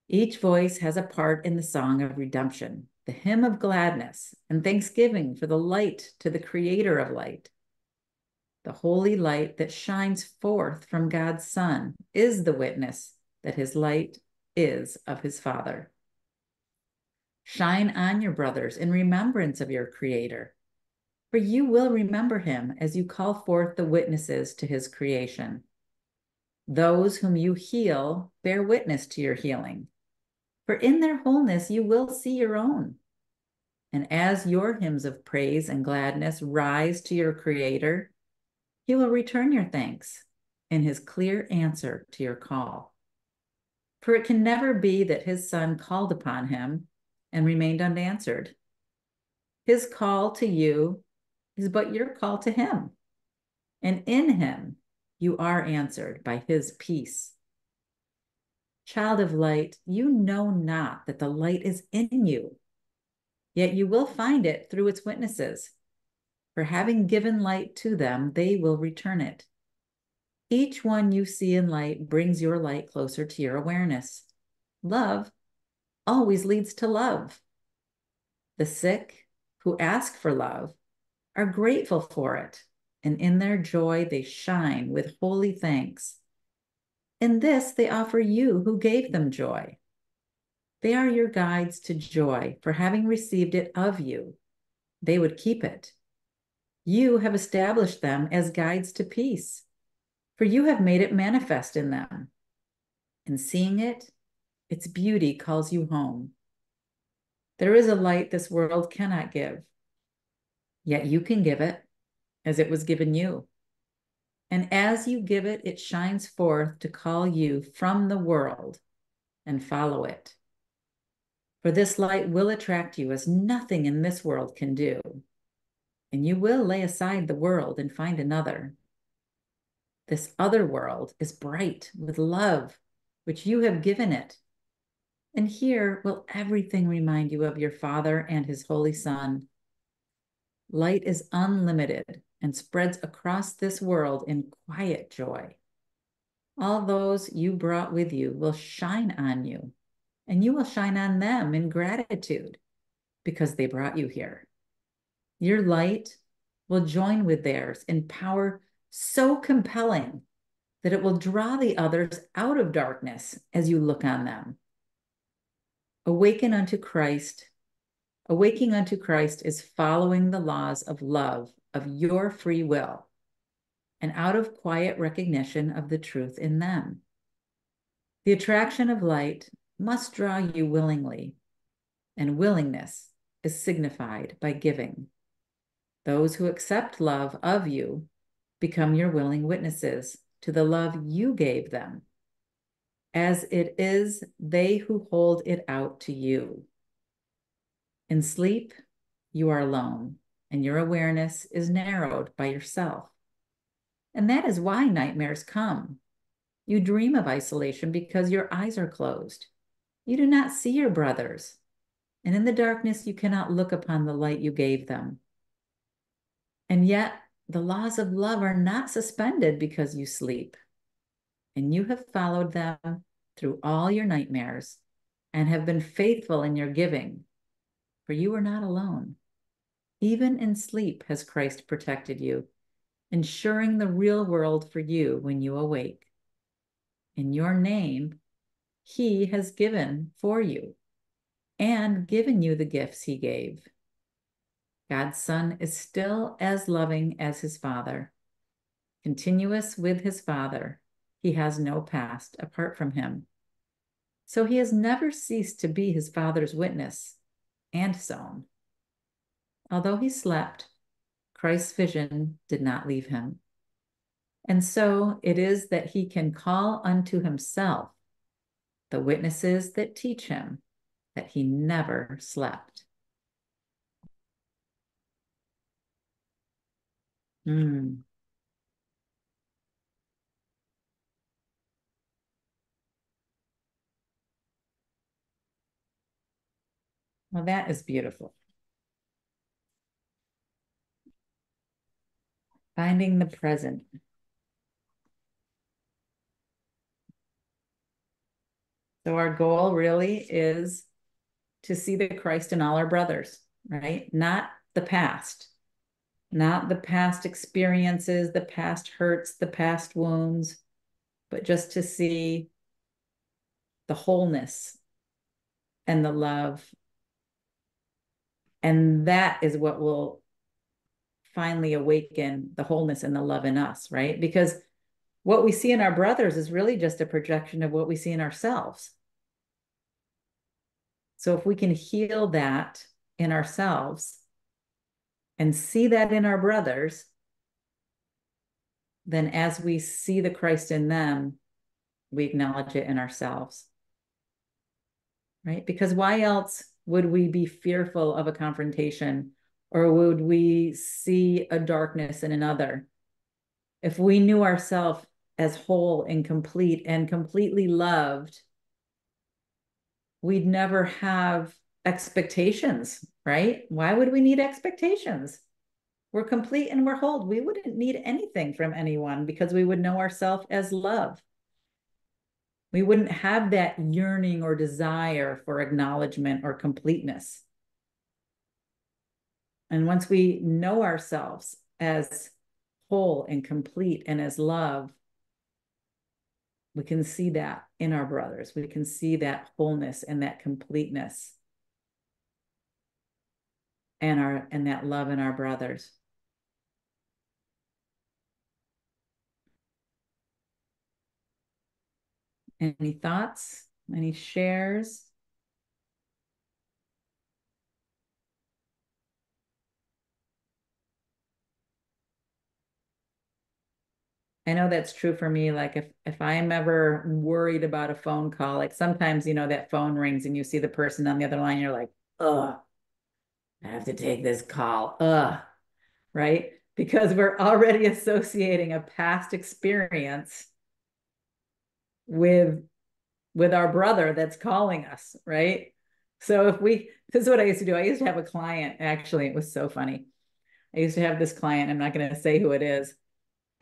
Each voice has a part in the song of redemption, the hymn of gladness and thanksgiving for the light to the creator of light. The holy light that shines forth from God's Son is the witness that his light is of his Father. Shine on your brothers in remembrance of your Creator, for you will remember him as you call forth the witnesses to his creation. Those whom you heal bear witness to your healing, for in their wholeness you will see your own. And as your hymns of praise and gladness rise to your Creator, he will return your thanks in his clear answer to your call. For it can never be that his Son called upon him and remained unanswered. His call to you is but your call to him, and in him you are answered by his peace. Child of light, you know not that the light is in you, yet you will find it through its witnesses. For having given light to them, they will return it. Each one you see in light brings your light closer to your awareness. Love always leads to love. The sick who ask for love are grateful for it, and in their joy they shine with holy thanks. In this they offer you who gave them joy. They are your guides to joy, for having received it of you, they would keep it. You have established them as guides to peace, for you have made it manifest in them. And seeing it, its beauty calls you home. There is a light this world cannot give, yet you can give it as it was given you. And as you give it, it shines forth to call you from the world and follow it. For this light will attract you as nothing in this world can do. And you will lay aside the world and find another. This other world is bright with love, which you have given it. And here will everything remind you of your Father and his Holy Son. Light is unlimited and spreads across this world in quiet joy. All those you brought with you will shine on you, and you will shine on them in gratitude because they brought you here. Your light will join with theirs in power so compelling that it will draw the others out of darkness as you look on them. Awaken unto Christ. Awaking unto Christ is following the laws of love of your free will and out of quiet recognition of the truth in them. The attraction of light must draw you willingly, and willingness is signified by giving. Those who accept love of you become your willing witnesses to the love you gave them. As it is, they who hold it out to you. In sleep, you are alone, and your awareness is narrowed by yourself. And that is why nightmares come. You dream of isolation because your eyes are closed. You do not see your brothers, and in the darkness you cannot look upon the light you gave them. And yet, the laws of love are not suspended because you sleep, and you have followed them through all your nightmares and have been faithful in your giving, for you are not alone. Even in sleep has Christ protected you, ensuring the real world for you when you awake. In your name, he has given for you and given you the gifts he gave. God's Son is still as loving as his Father. Continuous with his Father, he has no past apart from him. So he has never ceased to be his Father's witness and his own. Although he slept, Christ's vision did not leave him. And so it is that he can call unto himself the witnesses that teach him that he never slept. Well, that is beautiful. Finding the present. So our goal really is to see the Christ in all our brothers, right? Not the past, not the past experiences, the past hurts, the past wounds, but just to see the wholeness and the love. And that is what will finally awaken the wholeness and the love in us, right? Because what we see in our brothers is really just a projection of what we see in ourselves. So if we can heal that in ourselves and see that in our brothers, then as we see the Christ in them, we acknowledge it in ourselves, right? Because why else would we be fearful of a confrontation, or would we see a darkness in another? If we knew ourselves as whole and complete and completely loved we'd never have expectations, right? Why would we need expectations? We're complete and we're whole. We wouldn't need anything from anyone because we would know ourselves as love. We wouldn't have that yearning or desire for acknowledgement or completeness. And once we know ourselves as whole and complete and as love, we can see that in our brothers. We can see that wholeness and that completeness and that love in our brothers. Any thoughts? Any shares? I know that's true for me. Like if I'm ever worried about a phone call, like sometimes, that phone rings and you see the person on the other line, you're like, ugh, I have to take this call. Ugh, right? Because we're already associating a past experience with our brother that's calling us, right? So this is what I used to do. I used to have a client, actually, it was so funny. I used to have this client, I'm not going to say who it is,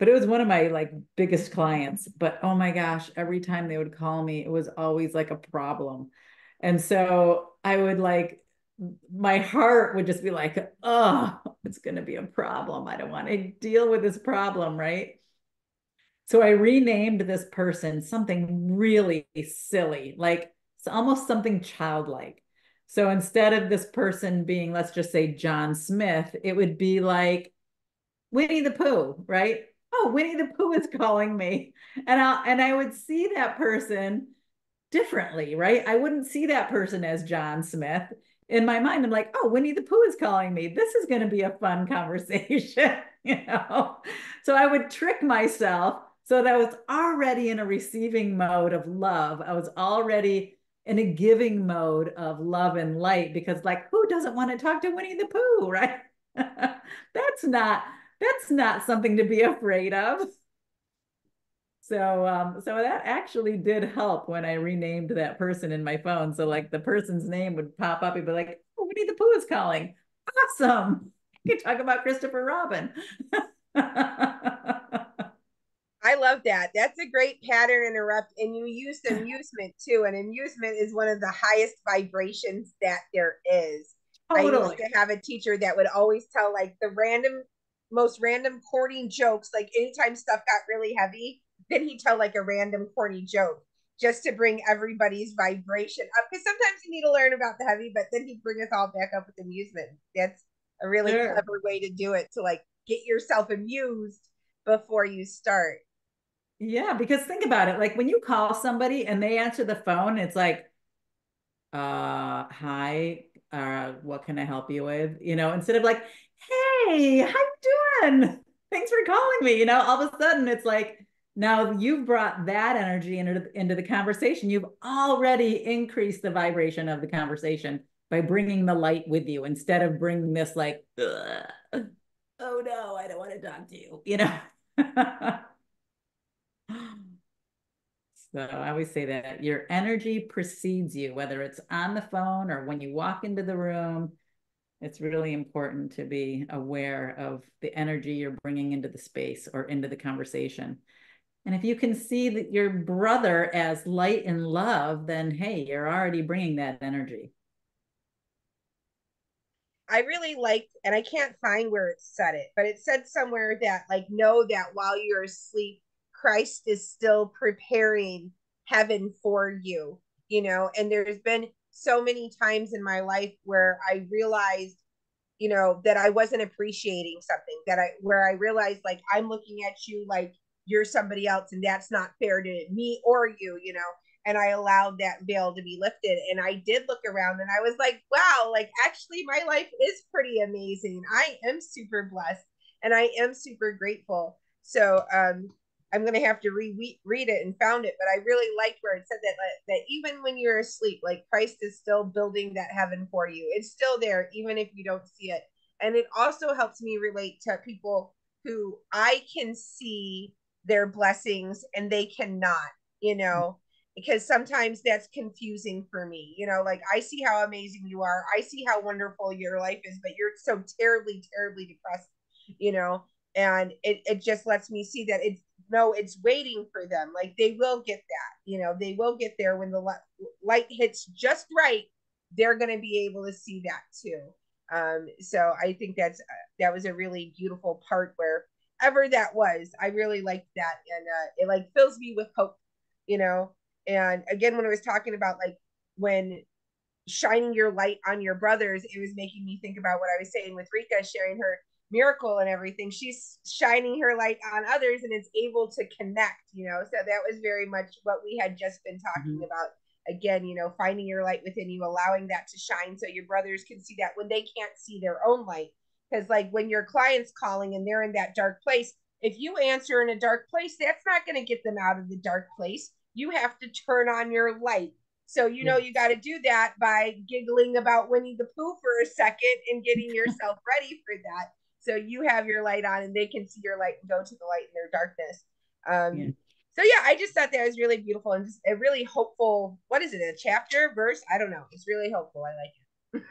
but it was one of my like biggest clients. But oh my gosh, every time they would call me, it was always like a problem. And so I would like, my heart would just be like, oh, it's going to be a problem. I don't want to deal with this problem, right? So I renamed this person something really silly, like it's almost something childlike. So instead of this person being, let's just say John Smith, it would be like Winnie the Pooh, right? Oh, Winnie the Pooh is calling me. And I would see that person differently, right? I wouldn't see that person as John Smith. In my mind, I'm like, oh, Winnie the Pooh is calling me. This is going to be a fun conversation, So I would trick myself so that I was already in a receiving mode of love. I was already in a giving mode of love and light because, like, who doesn't want to talk to Winnie the Pooh, right? That's not something to be afraid of. So that actually did help when I renamed that person in my phone. So like the person's name would pop up and be like, oh, Winnie the Pooh is calling. Awesome. You can talk about Christopher Robin. I love that. That's a great pattern interrupt. And you used amusement too. And amusement is one of the highest vibrations that there is. I used Totally. to have a teacher that would always tell like the most random courting jokes. Like anytime stuff got really heavy, then he'd tell like a random corny joke just to bring everybody's vibration up. Because sometimes you need to learn about the heavy, but then he'd bring us all back up with amusement. That's a really Sure. clever way to do it, to like get yourself amused before you start. Yeah, because think about it. Like when you call somebody and they answer the phone, it's like, hi, what can I help you with? Instead of like, hey, how you doing? Thanks for calling me. All of a sudden it's like, now you've brought that energy into the conversation. You've already increased the vibration of the conversation by bringing the light with you instead of bringing this like, oh no, I don't want to talk to you. So I always say that your energy precedes you, whether it's on the phone or when you walk into the room. It's really important to be aware of the energy you're bringing into the space or into the conversation. And if you can see that your brother as light and love, then hey, you're already bringing that energy. I really liked, and I can't find where it said it, but it said somewhere that, like, know that while you're asleep, Christ is still preparing heaven for you. And there's been so many times in my life where I realized, that I wasn't appreciating something, where I realized, like, I'm looking at you like you're somebody else, and that's not fair to me or you. And I allowed that veil to be lifted. And I did look around and I was like, wow, like actually my life is pretty amazing. I am super blessed and I am super grateful. So I'm gonna have to read it and found it, but I really liked where it said that even when you're asleep, like Christ is still building that heaven for you. It's still there, even if you don't see it. And it also helps me relate to people who I can see their blessings and they cannot, you know. because sometimes that's confusing for me. You know, like I see how amazing you are, I see how wonderful your life is, but you're so terribly, terribly depressed, you know, and it just lets me see that it's no, it's waiting for them. Like they will get that, you know, they will get there when the light hits just right. They're going to be able to see that too. So I think that was a really beautiful part where ever that was. I really liked that, and it like fills me with hope, you know. And again, when I was talking about like when shining your light on your brothers, it was making me think about what I was saying with Rika sharing her miracle and everything. She's shining her light on others and it's able to connect, you know. So that was very much what we had just been talking about. Again, you know, finding your light within you, allowing that to shine so your brothers can see that when they can't see their own light. Because, like, when your client's calling and they're in that dark place, if you answer in a dark place, that's not going to get them out of the dark place. You have to turn on your light. So, you know, you got to do that by giggling about Winnie the Pooh for a second and getting yourself ready for that. So you have your light on and they can see your light and go to the light in their darkness. So yeah, I just thought that was really beautiful and just a really hopeful, what is it, a chapter, verse? I don't know. It's really hopeful. I like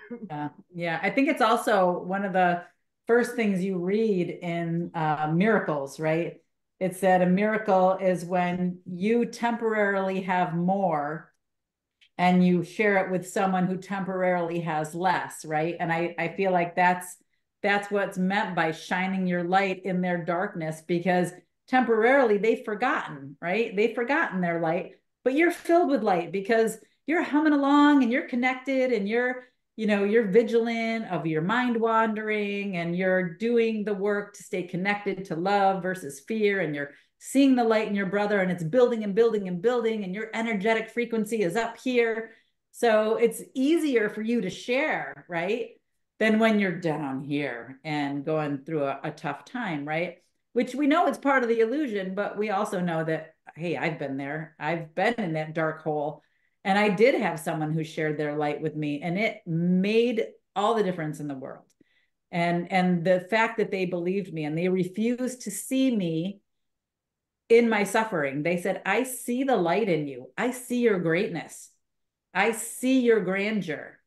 it. Yeah. I think it's also one of the first things you read in miracles, right? It said a miracle is when you temporarily have more and you share it with someone who temporarily has less, right? And I feel like that's what's meant by shining your light in their darkness, because temporarily they've forgotten, right? They've forgotten their light, but you're filled with light because you're humming along and you're connected and you're, you know, you're vigilant of your mind wandering and you're doing the work to stay connected to love versus fear, and you're seeing the light in your brother and it's building and building and building, and your energetic frequency is up here. So it's easier for you to share, right? Than when you're down here and going through a tough time, right? Which we know it's part of the illusion, but we also know that, hey, I've been there. I've been in that dark hole. And I did have someone who shared their light with me, and it made all the difference in the world. And the fact that they believed me and they refused to see me in my suffering. They said, I see the light in you. I see your greatness. I see your grandeur.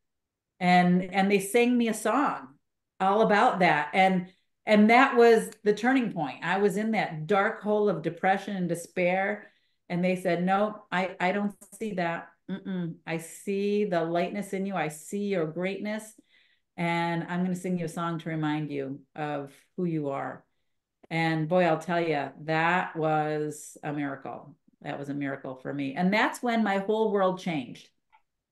And they sang me a song all about that. And that was the turning point. I was in that dark hole of depression and despair. And they said, no, I don't see that. I see the lightness in you. I see your greatness. And I'm going to sing you a song to remind you of who you are. And boy, I'll tell you, that was a miracle. That was a miracle for me. And that's when my whole world changed.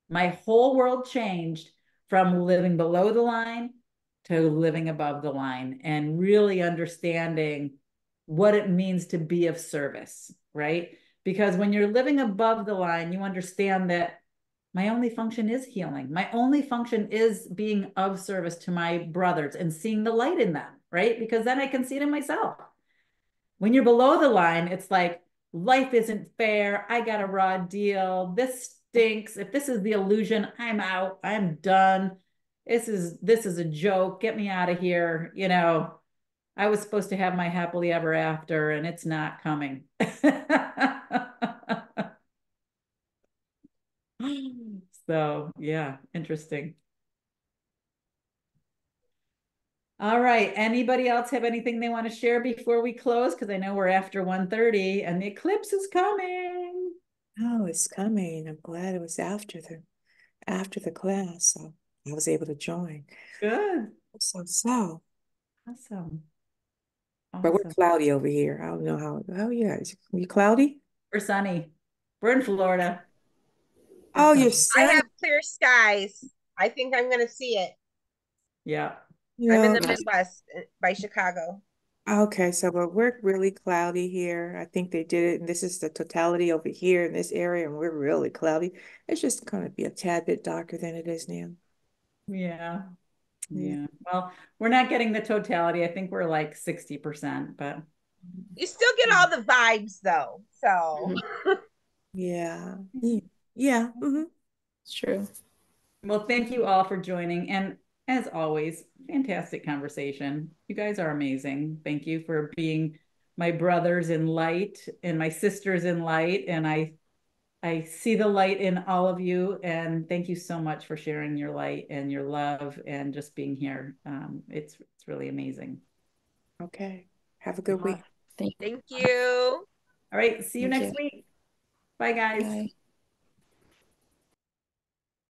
My whole world changed from living below the line to living above the line and really understanding what it means to be of service, right? Because when you're living above the line, you understand that my only function is healing. My only function is being of service to my brothers and seeing the light in them, right? Because then I can see it in myself. When you're below the line, it's like, life isn't fair. I got a raw deal. This stinks. If this is the illusion, I'm out. I'm done. This is a joke. Get me out of here. You know, I was supposed to have my happily ever after and it's not coming. So yeah, interesting. All right. Anybody else have anything they want to share before we close? Because I know we're after 1:30 and the eclipse is coming. Oh, it's coming. I'm glad it was after the class, so I was able to join. Good. So. Awesome. But we're cloudy over here. I don't know how. Oh yeah, is you cloudy? We're sunny. We're in Florida. Oh, you're I sunny. have clear skies. I think I'm going to see it. Yeah. I'm in No. the Midwest by Chicago. Okay, so but we're really cloudy here. I think they did it, and this is the totality over here in this area, and we're really cloudy. It's just going to be a tad bit darker than it is now. Yeah. Yeah. Yeah. Well, we're not getting the totality. I think we're like 60%, but You still get all the vibes though. So Yeah. Yeah. It's true. well, thank you all for joining. And as always, fantastic conversation. You guys are amazing. Thank you for being my brothers in light and my sisters in light. And I I see the light in all of you, and thank you so much for sharing your light and your love and just being here. It's really amazing. Okay. Have a good week. Thank Thank you. All right, see you Thank next you. week. Bye, guys. Bye.